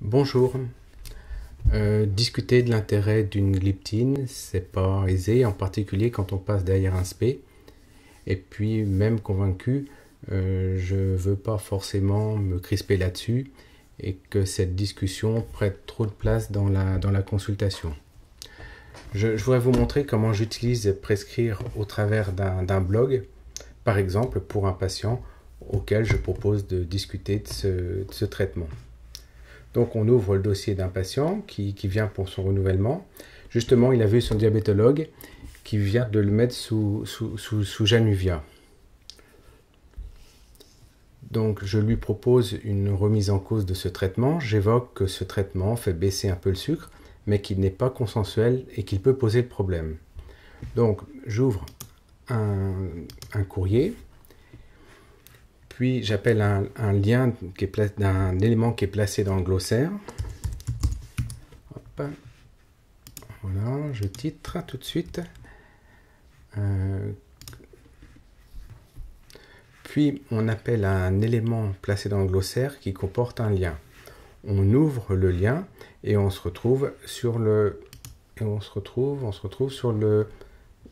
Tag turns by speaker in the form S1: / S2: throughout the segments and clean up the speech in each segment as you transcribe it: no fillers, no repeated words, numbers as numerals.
S1: Bonjour. Discuter de l'intérêt d'une glyptine, c'est pas aisé, en particulier quand on passe derrière un spé. Et puis, même convaincu, je veux pas forcément me crisper là-dessus et que cette discussion prête trop de place dans la consultation. Je voudrais vous montrer comment j'utilise Prescrire au travers d'un blog, par exemple pour un patient auquel je propose de discuter de ce traitement. Donc on ouvre le dossier d'un patient qui vient pour son renouvellement. Justement, il a vu son diabétologue qui vient de le mettre sous Januvia. Donc je lui propose une remise en cause de ce traitement. J'évoque que ce traitement fait baisser un peu le sucre, mais qu'il n'est pas consensuel et qu'il peut poser le problème. Donc j'ouvre un courrier. Puis j'appelle un lien d'un élément qui est placé dans le glossaire. Hop. Voilà, je titre tout de suite. Puis on appelle un élément placé dans le glossaire qui comporte un lien. On ouvre le lien et on se retrouve sur le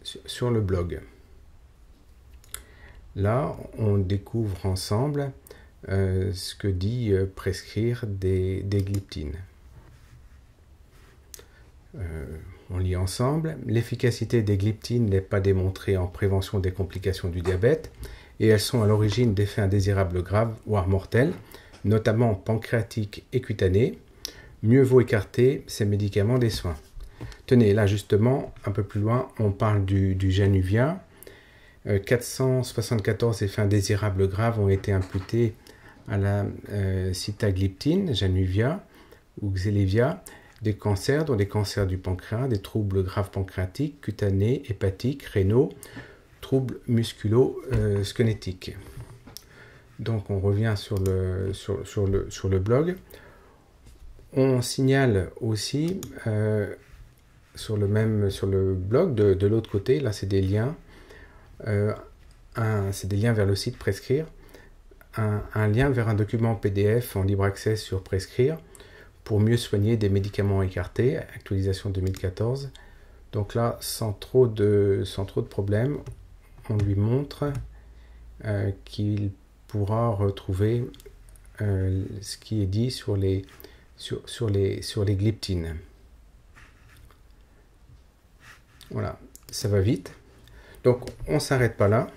S1: sur le blog. Là, on découvre ensemble ce que dit Prescrire des glyptines. On lit ensemble. L'efficacité des glyptines n'est pas démontrée en prévention des complications du diabète et elles sont à l'origine d'effets indésirables graves, voire mortels, notamment pancréatiques et cutanés. Mieux vaut écarter ces médicaments des soins. Tenez, là justement, un peu plus loin, on parle du Januvia. 474 effets indésirables graves ont été imputés à la sitagliptine, Januvia ou Xelevia, des cancers, dont des cancers du pancréas, des troubles graves pancréatiques, cutanés, hépatiques, rénaux, troubles musculo-squelettiques. Donc on revient sur le blog. On signale aussi sur le blog de l'autre côté, là c'est des liens. C'est des liens vers le site Prescrire, un lien vers un document PDF en libre accès sur Prescrire pour mieux soigner des médicaments écartés, actualisation 2014. Donc là, sans trop de problèmes, on lui montre qu'il pourra retrouver ce qui est dit sur les glyptines. Voilà, ça va vite. Donc, on ne s'arrête pas là.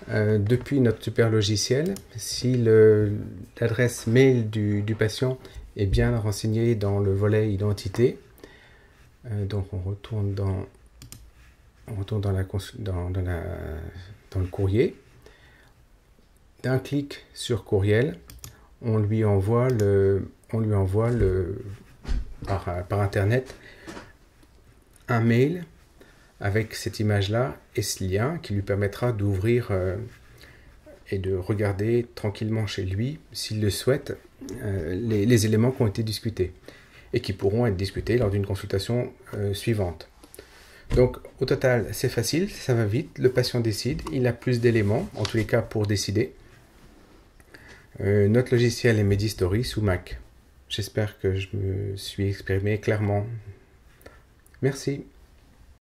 S1: Depuis notre super logiciel, si l'adresse mail du patient est bien renseignée dans le volet identité, donc on retourne dans le courrier. D'un clic sur courriel, on lui envoie par internet un mail avec cette image-là et ce lien qui lui permettra d'ouvrir et de regarder tranquillement chez lui, s'il le souhaite, les éléments qui ont été discutés et qui pourront être discutés lors d'une consultation suivante. Donc au total, c'est facile, ça va vite, le patient décide, il a plus d'éléments, en tous les cas pour décider. Notre logiciel est Medistory sous Mac. J'espère que je me suis exprimé clairement. Merci.